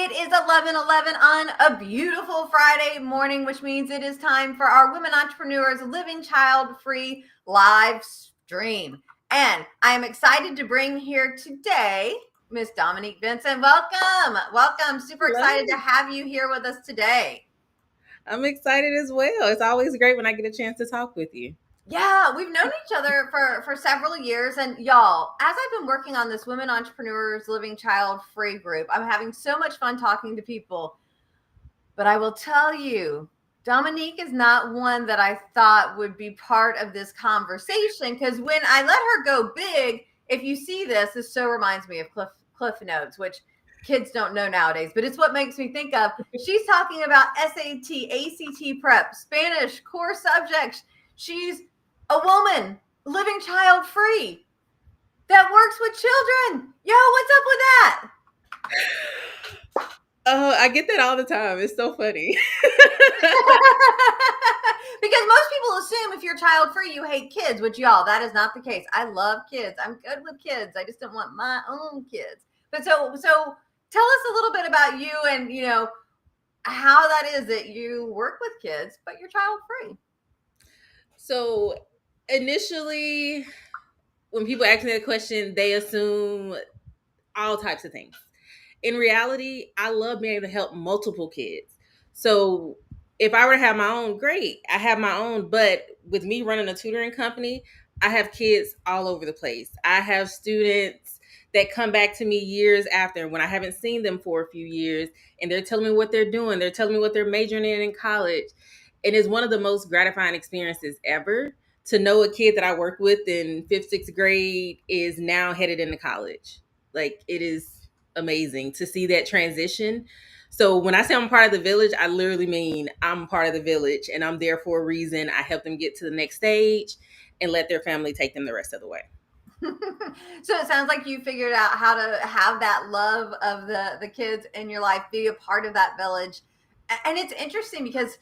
It is 11:11 on a beautiful Friday morning, which means it is time for our Women Entrepreneurs Living Child-Free live stream. And I am excited to bring here today Miss Dominique Benson. Welcome. Super Hello. excited to have you here with us today. I'm excited as well. It's always great when I get a chance to talk with you. Yeah, we've known each other for several years. And y'all, as I've been working on this Women Entrepreneurs Living Child-Free group, I'm having so much fun talking to people. But I will tell you, Dominique is not one that I thought would be part of this conversation, because when I let her go big, if you see this so reminds me of Cliff Notes, which kids don't know nowadays, but it's what makes me think of. She's talking about SAT, ACT prep, Spanish, core subjects. She's a woman living child free that works with children. Yo, what's up with that? Oh, I get that all the time. It's so funny. Because most people assume if you're child free, you hate kids, which y'all, that is not the case. I love kids. I'm good with kids. I just don't want my own kids. But so tell us a little bit about you and how that is that you work with kids, but you're child free. So initially, when people ask me that question, they assume all types of things. In reality, I love being able to help multiple kids. So if I were to have my own, great. I have my own, but with me running a tutoring company, I have kids all over the place. I have students that come back to me years after when I haven't seen them for a few years, and they're telling me what they're doing. They're telling me what they're majoring in college. And it's one of the most gratifying experiences ever to know a kid that I worked with in fifth, sixth grade is now headed into college. Like, it is amazing to see that transition. So when I say I'm part of the village, I literally mean I'm part of the village and I'm there for a reason. I help them get to the next stage and let their family take them the rest of the way. So it sounds like you figured out how to have that love of the kids in your life, be a part of that village. And it's interesting because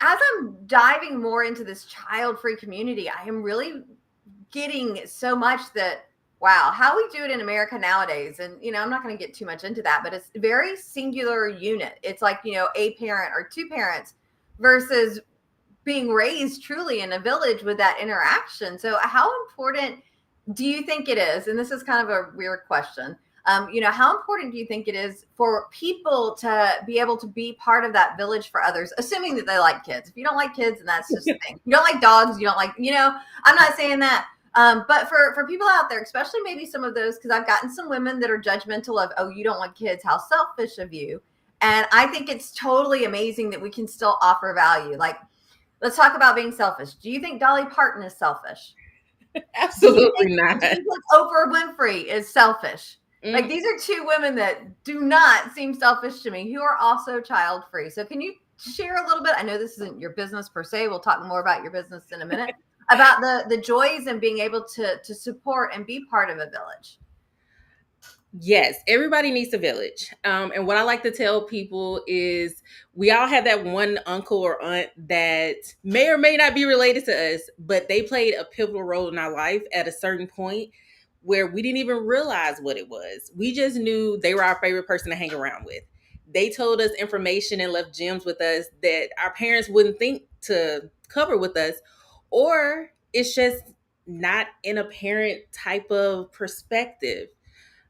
as I'm diving more into this child-free community, I am really getting so much that, wow, how we do it in America nowadays. And, I'm not going to get too much into that, but it's very singular unit. It's like, a parent or two parents versus being raised truly in a village with that interaction. So how important do you think it is? And this is kind of a weird question. How important do you think it is for people to be able to be part of that village for others, assuming that they like kids? If you don't like kids, then that's just the thing. You don't like dogs, you don't like, I'm not saying that. But for people out there, especially maybe some of those, because I've gotten some women that are judgmental of, oh, you don't want kids, how selfish of you. And I think it's totally amazing that we can still offer value. Like, let's talk about being selfish. Do you think Dolly Parton is selfish? Absolutely not. Do you think Oprah Winfrey is selfish? Like, these are two women that do not seem selfish to me, who are also child free. So can you share a little bit? I know this isn't your business per se. We'll talk more about your business in a minute, about the joys and being able to support and be part of a village. Yes, everybody needs a village. And what I like to tell people is we all have that one uncle or aunt that may or may not be related to us, but they played a pivotal role in our life at a certain point where we didn't even realize what it was. We just knew they were our favorite person to hang around with. They told us information and left gems with us that our parents wouldn't think to cover with us, or it's just not in a parent type of perspective.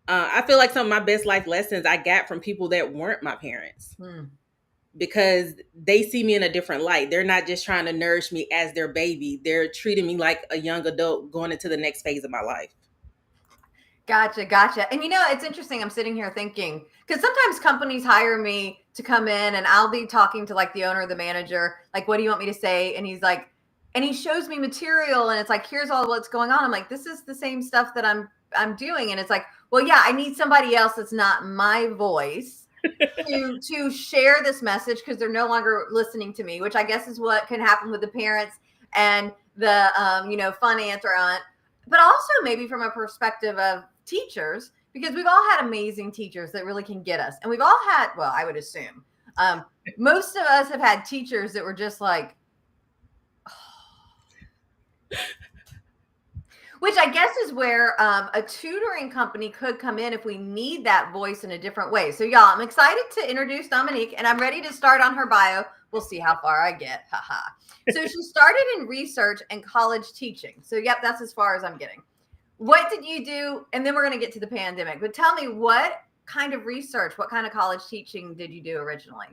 I feel like some of my best life lessons I got from people that weren't my parents because they see me in a different light. They're not just trying to nourish me as their baby. They're treating me like a young adult going into the next phase of my life. Gotcha. And it's interesting. I'm sitting here thinking, because sometimes companies hire me to come in and I'll be talking to like the owner or the manager, like, what do you want me to say? And he's like, and he shows me material and it's like, here's all what's going on. I'm like, this is the same stuff that I'm doing. And it's like, well, yeah, I need somebody else that's not my voice to share this message, because they're no longer listening to me, which I guess is what can happen with the parents and the fun aunt or aunt, but also maybe from a perspective of teachers, because we've all had amazing teachers that really can get us, and we've all had, well, I would assume most of us have had teachers that were just like, Which I guess is where a tutoring company could come in if we need that voice in a different way. So, y'all, I'm excited to introduce Dominique, and I'm ready to start on her bio. We'll see how far I get. Haha. So, she started in research and college teaching. So, yep, that's as far as I'm getting. What did you do? And then we're going to get to the pandemic. But tell me, what kind of research, what kind of college teaching did you do originally?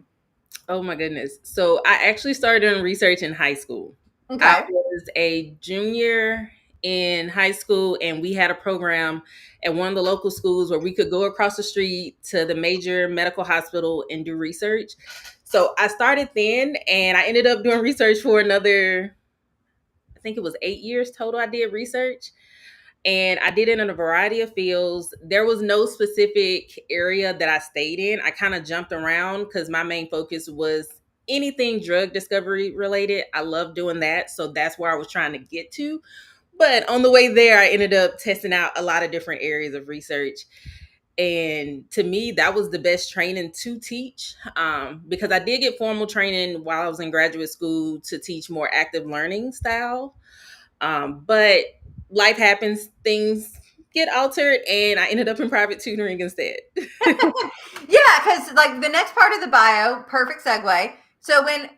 Oh my goodness. So I actually started doing research in high school. I Okay. was a junior in high school, and we had a program at one of the local schools where we could go across the street to the major medical hospital and do research. So I started then, and I ended up doing research for another, I think it was 8 years total. I did research, and I did it in a variety of fields. There was no specific area that I stayed in. I kind of jumped around because my main focus was anything drug discovery related. I love doing that. So that's where I was trying to get to. But on the way there, I ended up testing out a lot of different areas of research. And to me, that was the best training to teach, because I did get formal training while I was in graduate school to teach more active learning style. But life happens, things get altered, and I ended up in private tutoring instead. Yeah, because like the next part of the bio, perfect segue. So when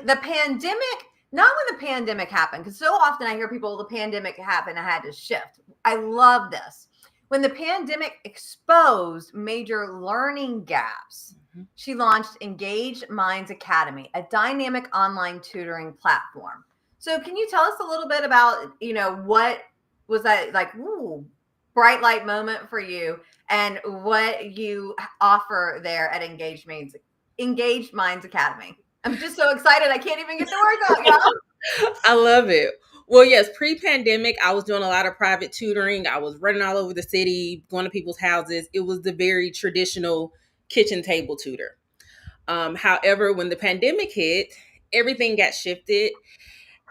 the pandemic, not when the pandemic happened, because so often I hear people, the pandemic happened, I had to shift. I love this. When the pandemic exposed major learning gaps, she launched Engage Minds Academy, a dynamic online tutoring platform. So can you tell us a little bit about, what was that like, ooh, bright light moment for you and what you offer there at Engaged Minds Academy? I'm just so excited. I can't even get the words out, y'all. I love it. Well, yes, pre-pandemic, I was doing a lot of private tutoring. I was running all over the city, going to people's houses. It was the very traditional kitchen table tutor. However, when the pandemic hit, everything got shifted.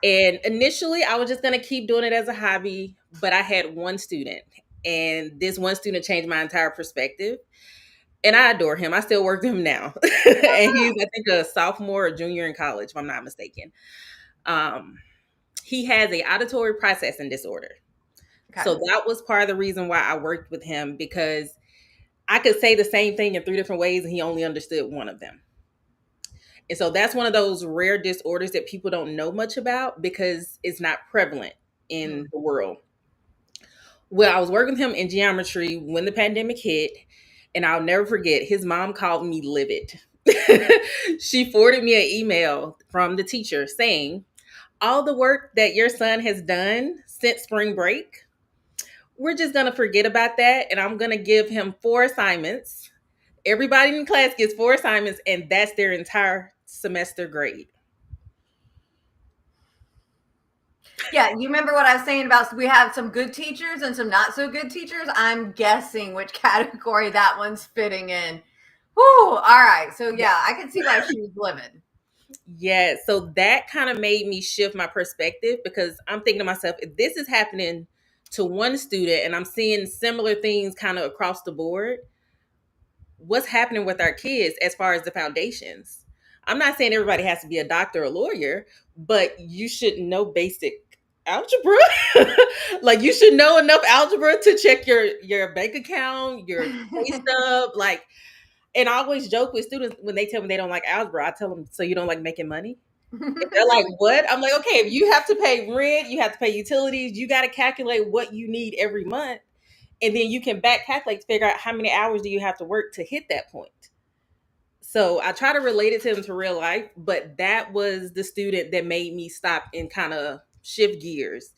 And initially, I was just going to keep doing it as a hobby, but I had one student, and this one student changed my entire perspective. And I adore him. I still work with him now. And he's, I think, a sophomore or junior in college, if I'm not mistaken. Um, he has a auditory processing disorder. Okay. So that was part of the reason why I worked with him, because I could say the same thing in three different ways and he only understood one of them. And so that's one of those rare disorders that people don't know much about because it's not prevalent in the world. Well, I was working with him in geometry when the pandemic hit, and I'll never forget, his mom called me livid. She forwarded me an email from the teacher saying, all the work that your son has done since spring break, we're just going to forget about that. And I'm going to give him 4 assignments. Everybody in class gets 4 assignments, and that's their entire semester grade. Yeah, you remember what I was saying about we have some good teachers and some not so good teachers? I'm guessing which category that one's fitting in. Whew, all right. So yeah, I can see why she was livid. Yeah, so that kind of made me shift my perspective, because I'm thinking to myself, if this is happening to one student and I'm seeing similar things kind of across the board, what's happening with our kids as far as the foundations? I'm not saying everybody has to be a doctor or a lawyer, but you should know basic algebra. Like, you should know enough algebra to check your bank account, your pay stub. Like, and I always joke with students when they tell me they don't like algebra. I tell them, so you don't like making money? And they're like, what? I'm like, okay, if you have to pay rent, you have to pay utilities, you got to calculate what you need every month. And then you can back calculate to figure out how many hours do you have to work to hit that point. So I try to relate it to them to real life, but that was the student that made me stop and kind of shift gears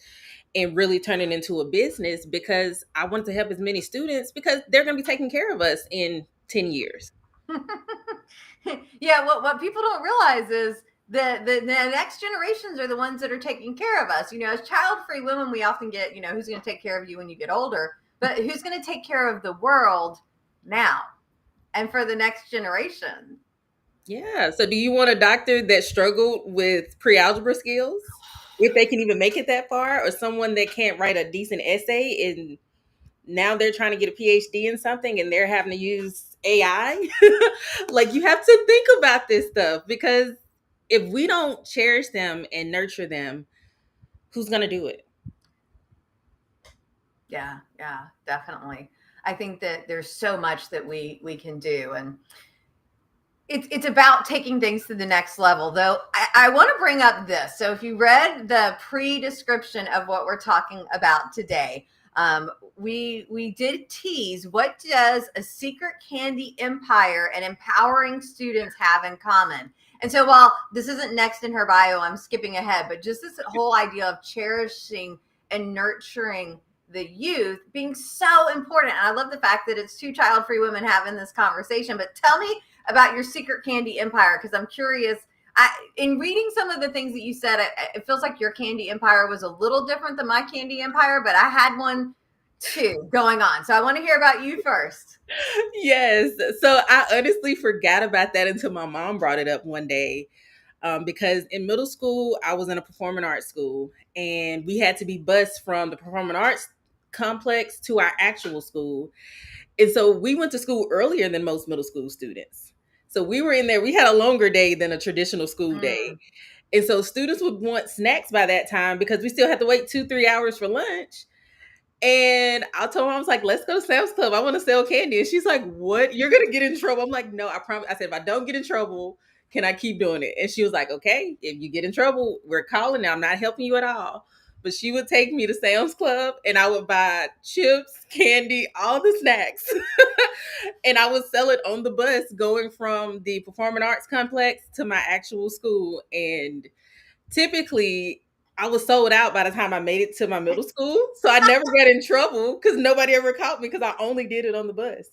and really turn it into a business, because I wanted to help as many students, because they're going to be taking care of us in 10 years. Yeah, what people don't realize is the next generations are the ones that are taking care of us. As child-free women, we often get, who's going to take care of you when you get older, but who's going to take care of the world now and for the next generation? Yeah. So do you want a doctor that struggled with pre-algebra skills, if they can even make it that far, or someone that can't write a decent essay and now they're trying to get a PhD in something and they're having to use AI? Like, you have to think about this stuff, because if we don't cherish them and nurture them, who's going to do it? Yeah, yeah, definitely. I think that there's so much that we can do, and it's about taking things to the next level. Though I want to bring up this. So if you read the pre-description of what we're talking about today, we did tease what does a secret candy empire and empowering students have in common. And so while this isn't next in her bio, I'm skipping ahead, but just this whole idea of cherishing and nurturing the youth being so important. And I love the fact that it's two child-free women having this conversation. But tell me about your secret candy empire, because I'm curious. In reading some of the things that you said, it feels like your candy empire was a little different than my candy empire, but I had one too going on. So I want to hear about you first. Yes. So I honestly forgot about that until my mom brought it up one day. Because in middle school, I was in a performing arts school, and we had to be bused from the performing arts complex to our actual school. And so we went to school earlier than most middle school students. So we were in there, we had a longer day than a traditional school day. Mm. And so students would want snacks by that time because we still had to wait 2-3 hours for lunch. And I told her, I was like, let's go to Sam's Club. I want to sell candy. And she's like, what? You're going to get in trouble. I'm like, no, I promise. I said, if I don't get in trouble, can I keep doing it? And she was like, okay, if you get in trouble, we're calling now. I'm not helping you at all. But she would take me to Sam's Club and I would buy chips, candy, all the snacks. And I would sell it on the bus going from the performing arts complex to my actual school. And typically, I was sold out by the time I made it to my middle school. So I never got in trouble because nobody ever caught me because I only did it on the bus.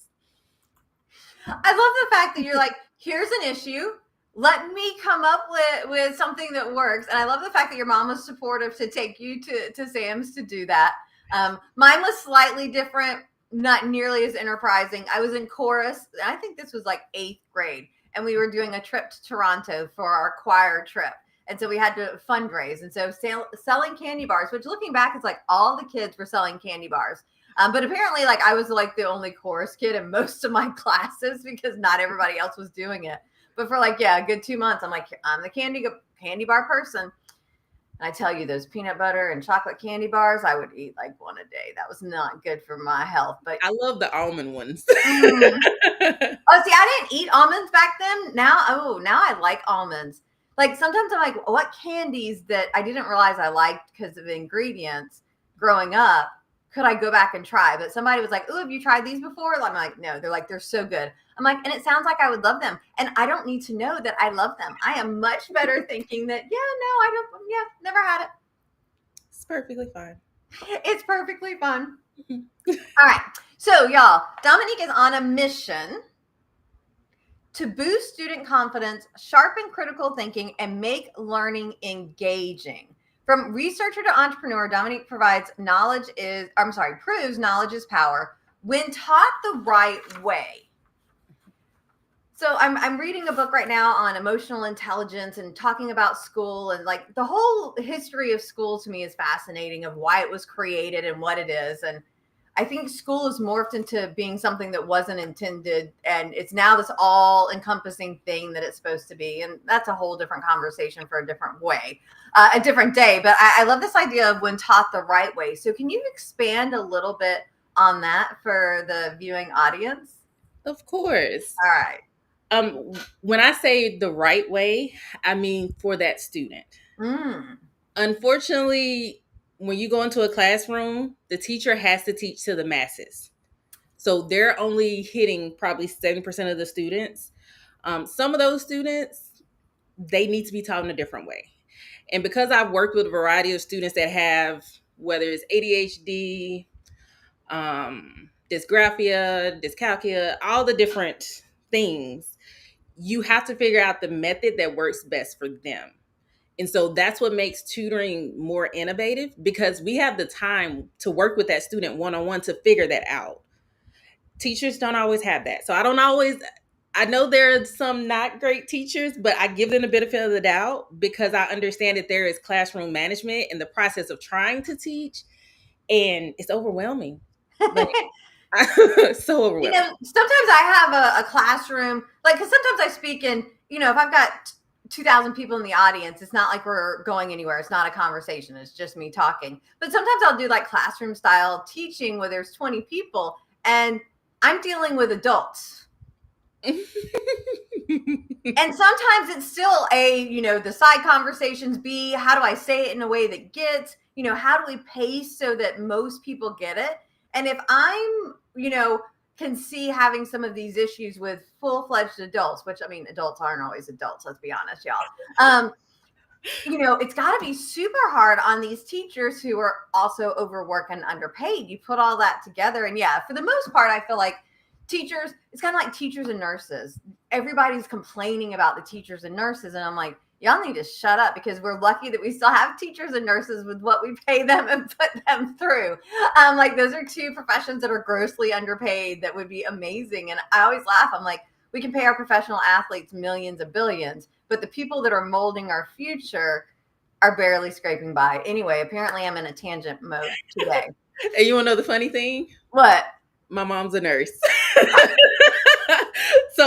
I love the fact that you're like, here's an issue. Let me come up with something that works. And I love the fact that your mom was supportive to take you to Sam's to do that. Mine was slightly different, not nearly as enterprising. I was in chorus. I think this was like 8th grade. And we were doing a trip to Toronto for our choir trip. And so we had to fundraise. And so selling candy bars, which looking back, it's like all the kids were selling candy bars. But apparently, like I was like the only chorus kid in most of my classes because not everybody else was doing it. But for like, yeah, a good 2 months, I'm like, I'm the candy bar person. And I tell you, those peanut butter and chocolate candy bars, I would eat like one a day. That was not good for my health. But I love the almond ones. mm. Oh, see, I didn't eat almonds back then. Now I like almonds. Like sometimes I'm like, what candies that I didn't realize I liked because of the ingredients growing up could I go back and try? But somebody was like, "Oh, have you tried these before?" I'm like, "No." They're like, "They're so good." I'm like, and it sounds like I would love them, and I don't need to know that I love them. I am much better thinking that, yeah, no, I don't. Yeah, never had it. It's perfectly fine. It's perfectly fun. All right, so y'all, Dominique is on a mission to boost student confidence, sharpen critical thinking, and make learning engaging. From researcher to entrepreneur, Dominique provides proves knowledge is power when taught the right way. So I'm reading a book right now on emotional intelligence and talking about school, and like the whole history of school to me is fascinating, of why it was created and what it is. And I think school has morphed into being something that wasn't intended, and it's now this all-encompassing thing that it's supposed to be. And that's a whole different conversation for a different way, a different day. But I love this idea of when taught the right way. So can you expand a little bit on that for the viewing audience? Of course. All right. When I say the right way, I mean for that student. Mm. Unfortunately, when you go into a classroom, the teacher has to teach to the masses. So they're only hitting probably 70% of the students. Some of those students, they need to be taught in a different way. And because I've worked with a variety of students that have, whether it's ADHD, dysgraphia, dyscalculia, all the different things, you have to figure out the method that works best for them. And so that's what makes tutoring more innovative, because we have the time to work with that student one-on-one to figure that out. Teachers don't always have that. So I know there are some not great teachers, but I give them the benefit of the doubt because I understand that there is classroom management in the process of trying to teach, and it's overwhelming. Like, so overwhelming. Sometimes I have a classroom, like, because sometimes I speak in, if I've got 2,000 people in the audience. It's not like we're going anywhere. It's not a conversation. It's just me talking. But sometimes I'll do like classroom style teaching where there's 20 people and I'm dealing with adults. And sometimes it's still the side conversations. B, how do I say it in a way that gets, how do we pace so that most people get it? And if I'm, can see having some of these issues with full-fledged adults, which I mean, adults aren't always adults, let's be honest, y'all. It's got to be super hard on these teachers who are also overworked and underpaid. You put all that together, and yeah, for the most part, I feel like teachers, it's kind of like teachers and nurses. Everybody's complaining about the teachers and nurses, and I'm like, y'all need to shut up, because we're lucky that we still have teachers and nurses with what we pay them and put them through. Like, those are two professions that are grossly underpaid that would be amazing. And I always laugh. I'm like, we can pay our professional athletes millions of billions, but the people that are molding our future are barely scraping by. Anyway, apparently I'm in a tangent mode today. And you want to know the funny thing? What? My mom's a nurse. So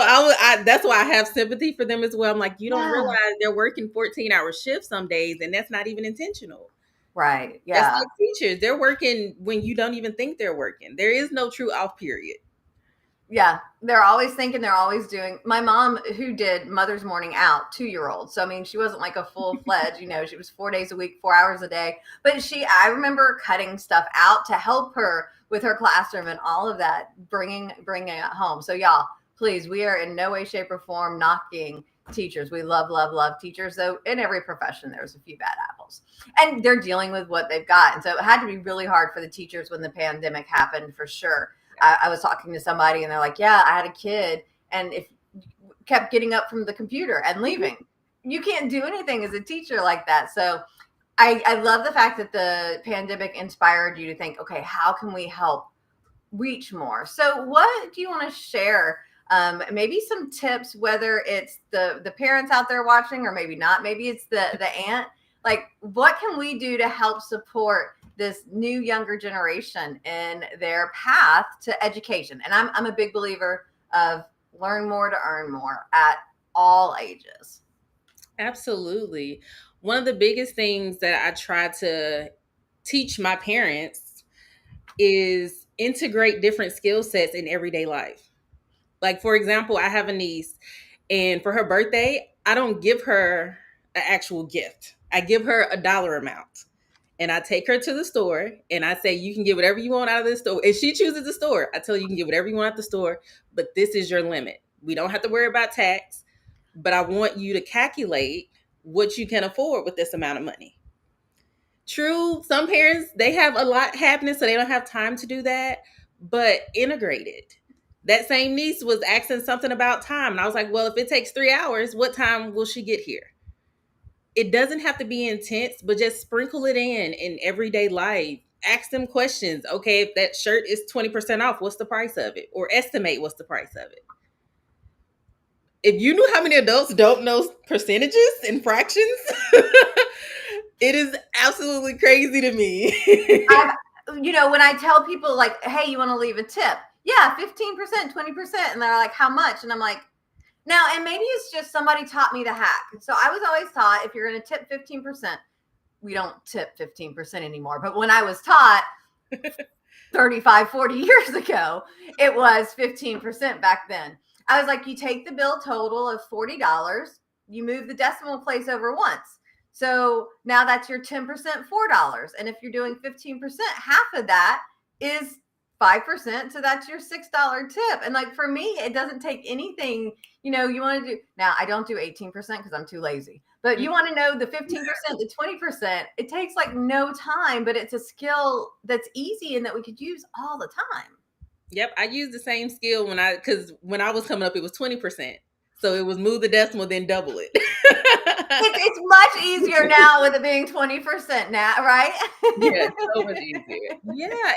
that's why I have sympathy for them as well. I'm like, you don't realize they're working 14-hour shifts some days, and that's not even intentional. Right. Yeah. That's like teachers. They're working when you don't even think they're working. There is no true off period. Yeah. They're always thinking, they're always doing. My mom, who did Mother's Morning Out, 2-year-old. So, I mean, she wasn't like a full-fledged, she was 4 days a week, 4 hours a day. But I remember cutting stuff out to help her with her classroom and all of that, bringing it home. So, y'all, please, we are in no way, shape, or form knocking teachers. We love, love, love teachers, though in every profession there's a few bad apples, and they're dealing with what they've got. And so it had to be really hard for the teachers when the pandemic happened, for sure. I was talking to somebody and they're like, yeah, I had a kid, and if kept getting up from the computer and leaving, you can't do anything as a teacher like that. So I love the fact that the pandemic inspired you to think, okay, how can we help reach more? So what do you want to share? Maybe some tips, whether it's the parents out there watching, or maybe not, maybe it's the aunt. Like, what can we do to help support this new younger generation in their path to education? And I'm a big believer of learn more to earn more at all ages. Absolutely. One of the biggest things that I try to teach my parents is integrate different skill sets in everyday life. Like, for example, I have a niece, and for her birthday, I don't give her an actual gift. I give her a dollar amount. And I take her to the store and I say, you can get whatever you want out of this store. If she chooses the store, I tell her, you can get whatever you want at the store, but this is your limit. We don't have to worry about tax, but I want you to calculate what you can afford with this amount of money. True, some parents, they have a lot happening, so they don't have time to do that, but integrated. That same niece was asking something about time. And I was like, well, if it takes 3 hours, what time will she get here? It doesn't have to be intense, but just sprinkle it in everyday life. Ask them questions. Okay, if that shirt is 20% off, what's the price of it? Or estimate what's the price of it. If you knew how many adults don't know percentages and fractions, it is absolutely crazy to me. When I tell people, like, hey, you want to leave a tip? Yeah, 15%, 20%. And they're like, how much? And I'm like, now, and maybe it's just somebody taught me the hack. So I was always taught, if you're going to tip 15%, we don't tip 15% anymore. But when I was taught 35, 40 years ago, it was 15% back then. I was like, you take the bill total of $40, you move the decimal place over once. So now that's your 10%, $4. And if you're doing 15%, half of that is 5%. So that's your $6 tip. And like, for me, it doesn't take anything. You want to do, now I don't do 18% because I'm too lazy, but you want to know the 15%, the 20%, it takes like no time, but it's a skill that's easy and that we could use all the time. Yep. I used the same skill because when I was coming up, it was 20%. So it was move the decimal, then double it. It's much easier now with it being 20% now, right? Yeah, so much easier. Yeah,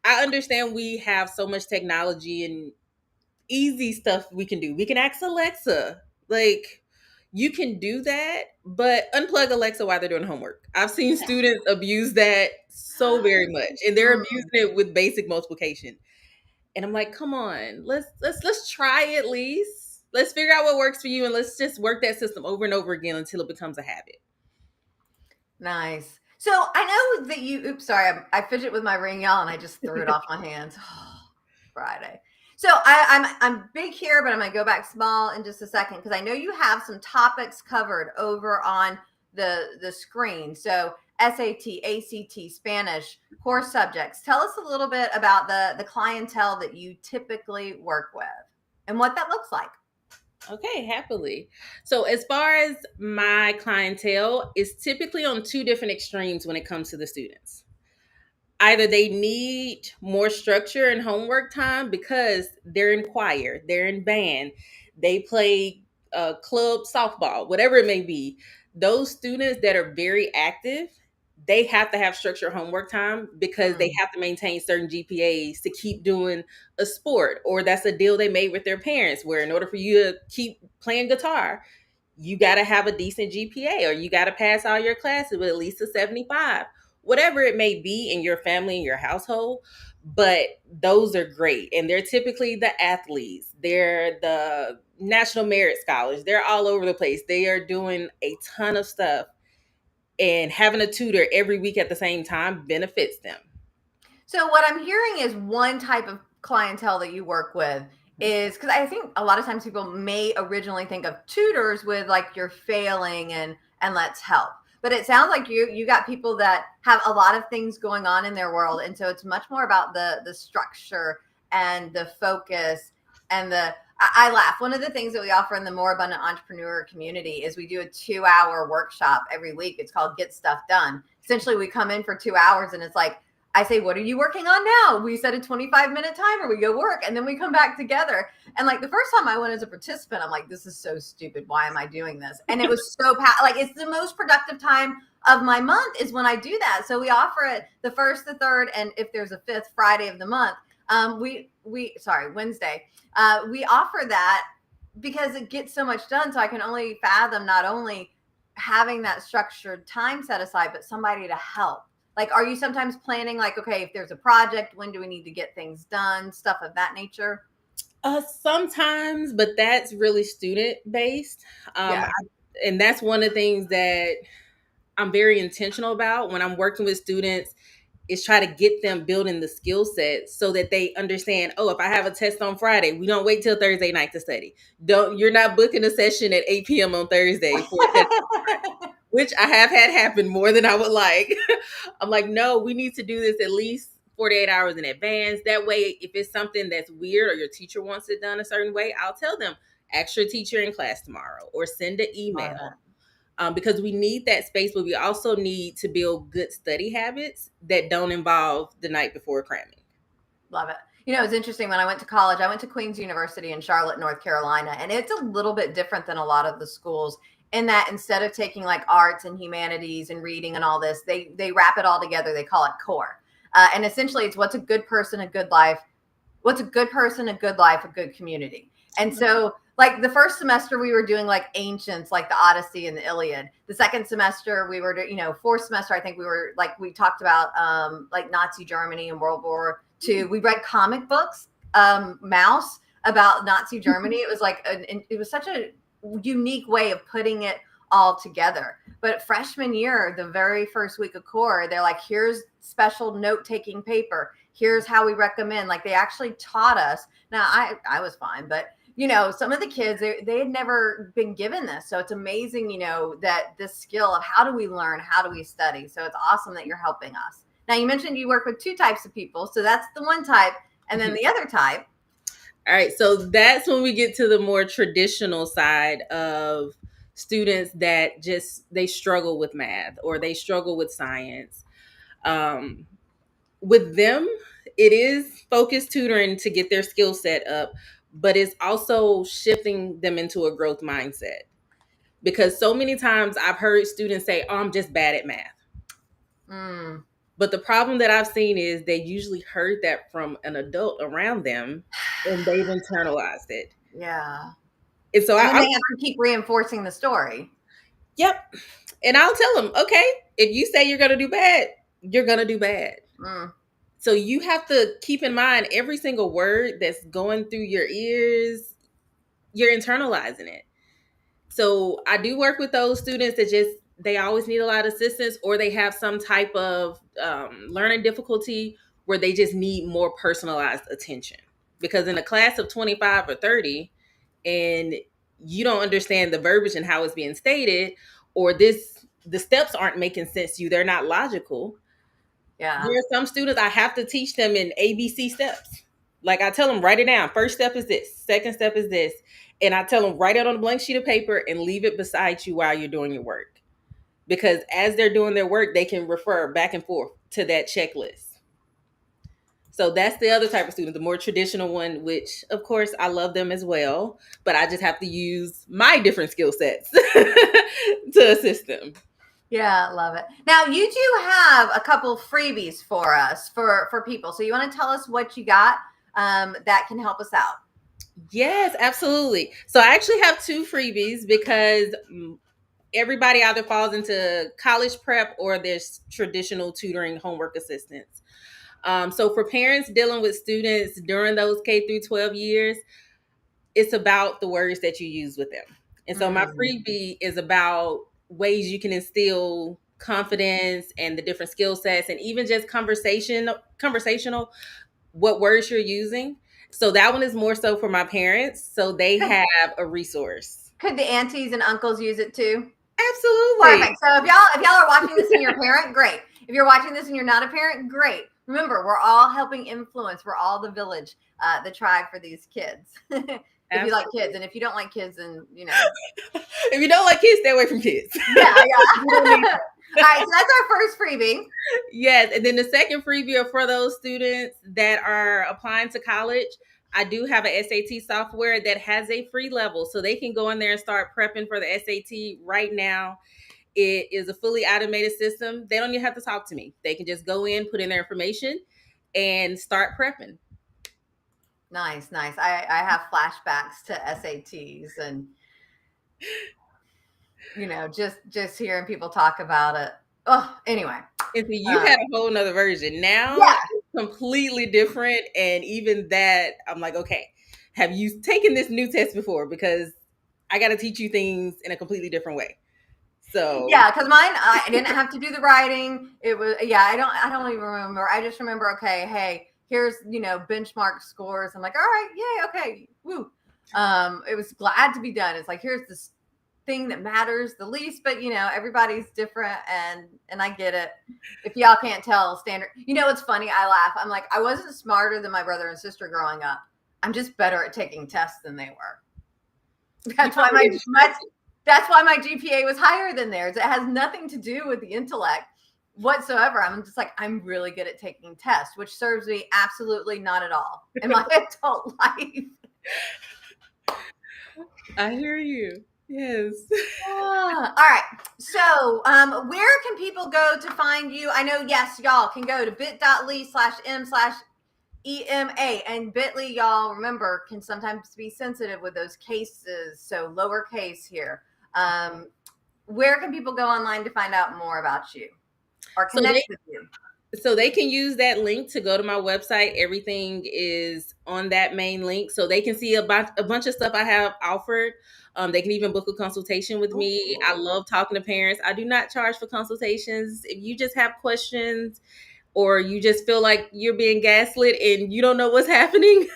I understand we have so much technology and easy stuff we can do. We can ask Alexa. Like, you can do that, but unplug Alexa while they're doing homework. I've seen students abuse that so very much, and they're abusing it with basic multiplication. And I'm like, come on, let's try at least. let's figure out what works for you, and let's just work that system over and over again until it becomes a habit. Nice. So I know that you. Oops, sorry. I fidget with my ring, y'all, and I just threw it off my hands. Friday. So I'm big here, but I'm gonna go back small in just a second because I know you have some topics covered over on the screen. So SAT, ACT, Spanish, core subjects. Tell us a little bit about the clientele that you typically work with and what that looks like. Okay, happily. So as far as my clientele is typically on two different extremes when it comes to the students. Either they need more structure and homework time because they're in choir, they're in band, they play club softball, whatever it may be. Those students that are very active, they have to have structured homework time because they Mm, have to maintain certain GPAs to keep doing a sport, or that's a deal they made with their parents where in order for you to keep playing guitar, you got to have a decent GPA or you got to pass all your classes with at least a 75, whatever it may be in your family and your household. But those are great. And they're typically the athletes, they're the national merit scholars, they're all over the place. They are doing a ton of stuff. And having a tutor every week at the same time benefits them. So what I'm hearing is one type of clientele that you work with is because I think a lot of times people may originally think of tutors with like you're failing and let's help. But it sounds like you got people that have a lot of things going on in their world, and so it's much more about the structure and the focus and I laugh. One of the things that we offer in the More Abundant Entrepreneur community is we do a 2-hour workshop every week. It's called Get Stuff Done. Essentially, we come in for 2 hours and it's like I say, what are you working on now? We set a 25-minute timer. We go work and then we come back together. And like the first time I went as a participant, I'm like, this is so stupid. Why am I doing this? And it was so like it's the most productive time of my month is when I do that. So we offer it the first, the third, and if there's a fifth Friday of the month, Wednesday. We offer that because it gets so much done. So I can only fathom not only having that structured time set aside, but somebody to help. Like, are you sometimes planning like, okay, if there's a project, when do we need to get things done, stuff of that nature? Sometimes, but that's really student based. Yeah. And that's one of the things that I'm very intentional about when I'm working with students is try to get them building the skill set so that they understand, oh, if I have a test on Friday, we don't wait till Thursday night to study. You're not booking a session at 8 p.m. on Thursday for a test, which I have had happen more than I would like. I'm like, no, we need to do this at least 48 hours in advance. That way, if it's something that's weird or your teacher wants it done a certain way, I'll tell them, ask your teacher in class tomorrow or send an email. Because we need that space, but we also need to build good study habits that don't involve the night before cramming. Love it. You know, it's interesting. When I went to college, I went to Queen's University in Charlotte, North Carolina, and it's a little bit different than a lot of the schools in that instead of taking like arts and humanities and reading and all this, they wrap it all together. They call it core. And essentially it's what's a good person, a good life, what's a good person, a good life, a good community. And so like the first semester we were doing like ancients, like the Odyssey and the Iliad. The second semester we were, fourth semester, I think we were like, we talked about like Nazi Germany and World War II. We read comic books, Mouse, about Nazi Germany. It was like, it was such a unique way of putting it all together. But freshman year, the very first week of core, they're like, here's special note-taking paper. Here's how we recommend. Like they actually taught us. Now I was fine, but some of the kids, they had never been given this. So it's amazing, that this skill of how do we learn, how do we study? So it's awesome that you're helping us. Now you mentioned you work with two types of people. So that's the one type. And then the other type. All right. So that's when we get to the more traditional side of students that they struggle with math or they struggle with science. With them, it is focused tutoring to get their skill set up, but it's also shifting them into a growth mindset. Because so many times I've heard students say, oh, I'm just bad at math. Mm. But the problem that I've seen is they usually heard that from an adult around them and they've internalized it. Yeah. And so and then they have to keep reinforcing the story. Yep. And I'll tell them, okay, if you say you're going to do bad, you're going to do bad. Mm. So you have to keep in mind every single word that's going through your ears. you're internalizing it. So I do work with those students that just, they always need a lot of assistance, or they have some type of learning difficulty where they just need more personalized attention. Because in a class of 25 or 30, and you don't understand the verbiage and how it's being stated, or the steps aren't making sense to you, they're not logical. Yeah. There are some students I have to teach them in ABC steps. Like I tell them, write it down. First step is this. Second step is this. And I tell them, write it on a blank sheet of paper and leave it beside you while you're doing your work. Because as they're doing their work, they can refer back and forth to that checklist. So that's the other type of student, the more traditional one, which of course I love them as well, but I just have to use my different skill sets to assist them. Yeah, love it. Now you do have a couple freebies for us for people. So you want to tell us what you got that can help us out? Yes, absolutely. So I actually have two freebies because everybody either falls into college prep or there's traditional tutoring homework assistance. So for parents dealing with students during those K through 12 years, it's about the words that you use with them. And so my freebie is about ways you can instill confidence and the different skill sets, and even just conversational, what words you're using. So that one is more so for my parents, so they have a resource. Could the aunties and uncles use it too? Absolutely. Perfect. So if y'all are watching this and you're a parent, great. If you're watching this and you're not a parent, great. Remember, we're all helping influence. We're all the village, the tribe for these kids. If you like kids, and if you don't like kids, then if you don't like kids, stay away from kids. Yeah. All right, so that's our first freebie. Yes, and then the second freebie are for those students that are applying to college. I do have an SAT software that has a free level, so they can go in there and start prepping for the SAT right now. It is a fully automated system. They don't even have to talk to me. They can just go in, put in their information, and start prepping. Nice. I have flashbacks to SATs, and just hearing people talk about it. Oh, anyway. And so you had a whole nother version. Now it's completely different. And even that, I'm like, okay, have you taken this new test before? Because I got to teach you things in a completely different way. So yeah, because mine, I didn't have to do the writing. It was, I don't even remember. I just remember, okay, hey, here's, benchmark scores. I'm like, all right, yay, okay, woo. It was glad to be done. It's like, here's this thing that matters the least, but everybody's different, and I get it. If y'all can't tell, standard. It's funny. I laugh. I'm like, I wasn't smarter than my brother and sister growing up. I'm just better at taking tests than they were. That's why my GPA was higher than theirs. It has nothing to do with the intellect whatsoever. I'm just like, I'm really good at taking tests, which serves me absolutely not at all in my adult life. I hear you. Yes. All right. So where can people go to find you? I know, yes, y'all can go to bit.ly/m/EMA, and bit.ly, y'all, remember, can sometimes be sensitive with those cases. So lowercase here. Where can people go online to find out more about you or connect with you? So they can use that link to go to my website. Everything is on that main link. So they can see a bunch of stuff I have offered. They can even book a consultation with me. I love talking to parents. I do not charge for consultations. If you just have questions or you just feel like you're being gaslit and you don't know what's happening,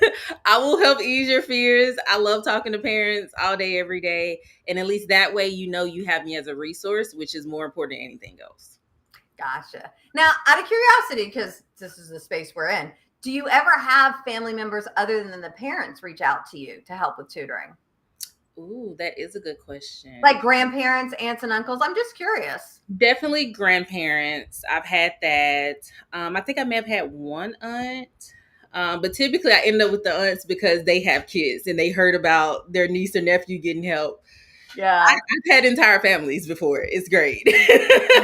I will help ease your fears. I love talking to parents all day, every day. And at least that way, you have me as a resource, which is more important than anything else. Gotcha. Now, out of curiosity, because this is the space we're in, do you ever have family members other than the parents reach out to you to help with tutoring? Ooh, that is a good question. Like grandparents, aunts, and uncles? I'm just curious. Definitely grandparents. I've had that. I think I may have had one aunt. But typically I end up with the aunts because they have kids and they heard about their niece or nephew getting help. Yeah. I've had entire families before. It's great.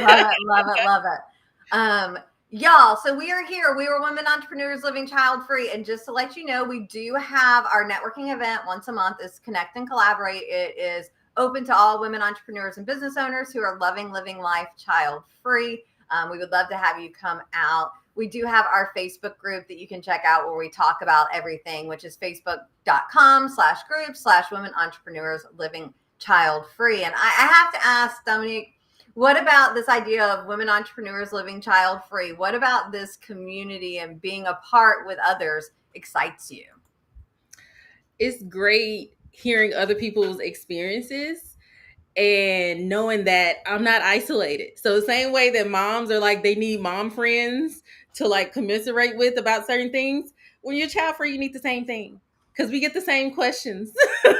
Love it. Y'all, so we are here. We are women entrepreneurs living child-free. And just to let you know, we do have our networking event once a month. It's Connect and Collaborate. It is open to all women entrepreneurs and business owners who are loving living life child-free. We would love to have you come out. we do have our Facebook group that you can check out where we talk about everything, which is facebook.com/group/women entrepreneurs living child free. And I have to ask, Dominique, what about this idea of women entrepreneurs living child free? What about this community and being a part with others excites you? It's great hearing other people's experiences and knowing that I'm not isolated. So the same way that moms are like, they need mom friends to like commiserate with about certain things, when you're child free, you need the same thing, because we get the same questions. And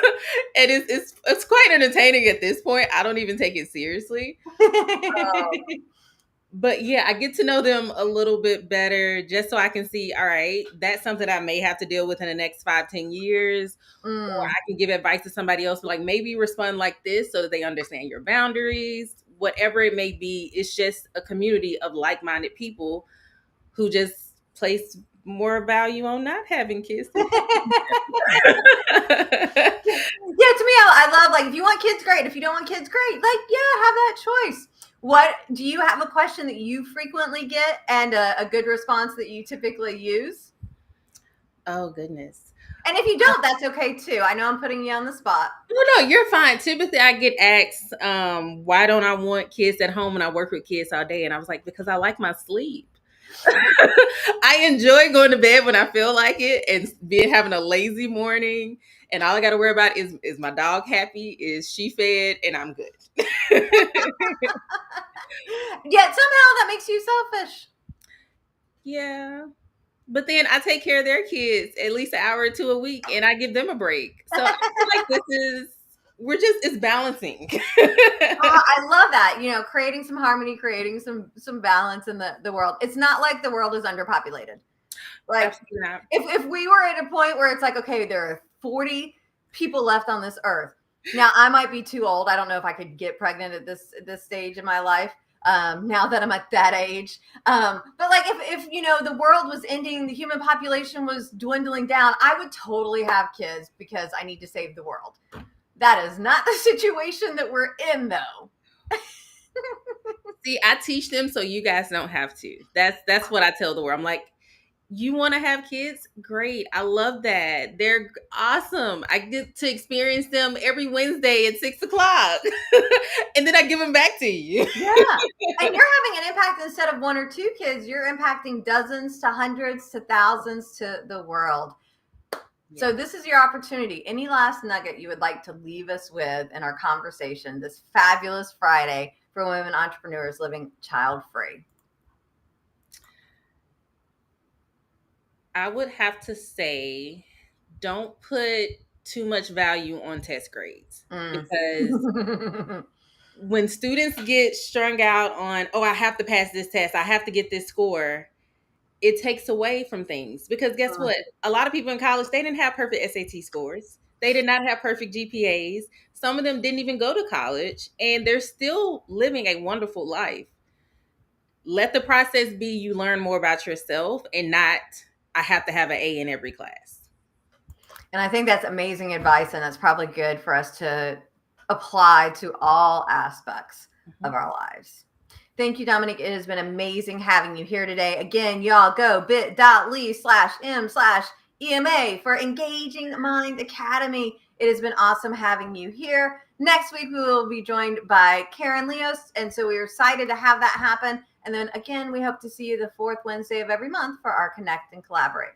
it's quite entertaining at this point. I don't even take it seriously. But yeah, I get to know them a little bit better just so I can see, all right, that's something I may have to deal with in the next 5-10 years. Or I can give advice to somebody else, like maybe respond like this so that they understand your boundaries, whatever it may be. It's just a community of like-minded people who just place more value on not having kids. Yeah, to me, I love, like, if you want kids, great. If you don't want kids, great. Like, yeah, have that choice. What do you have a question that you frequently get and a good response that you typically use? Oh, goodness. And if you don't, that's okay too. I know I'm putting you on the spot. No, you're fine. Typically, I get asked, why don't I want kids at home when I work with kids all day? And I was like, because I like my sleep. I enjoy going to bed when I feel like it and having a lazy morning. And all I got to worry about is my dog happy? Is she fed? And I'm good. Yet somehow that makes you selfish. Yeah. But then I take care of their kids at least an hour or two a week and I give them a break. So I feel like it's balancing. I love that. You know, creating some harmony, creating some balance in the world. It's not like the world is underpopulated. Like if we were at a point where it's like, okay, there are 40 people left on this earth. Now I might be too old. I don't know if I could get pregnant at this stage in my life. Now that I'm at that age. But like if you know the world was ending, the human population was dwindling down, I would totally have kids because I need to save the world. That is not the situation that we're in, though. See, I teach them so you guys don't have to. That's what I tell the world. I'm like, you want to have kids? Great. I love that. They're awesome. I get to experience them every Wednesday at 6:00. And then I give them back to you. Yeah. And you're having an impact instead of 1 or 2 kids. You're impacting dozens to hundreds to thousands to the world. Yeah. So this is your opportunity. Any last nugget you would like to leave us with in our conversation this fabulous Friday for women entrepreneurs living child-free? I would have to say, don't put too much value on test grades, because when students get strung out on, oh, I have to pass this test, I have to get this score, it takes away from things. Because guess what? A lot of people in college, they didn't have perfect SAT scores. They did not have perfect GPAs. Some of them didn't even go to college, and they're still living a wonderful life. Let the process be you learn more about yourself and not, I have to have an A in every class. And I think that's amazing advice, and that's probably good for us to apply to all aspects of our lives. Thank you, Dominique. It has been amazing having you here today. Again, y'all go bit.ly/m/EMA for Engaging Mind Academy. It has been awesome having you here. Next week, we will be joined by Karen Leos. And so we're excited to have that happen. And then again, we hope to see you the 4th Wednesday of every month for our Connect and Collaborate.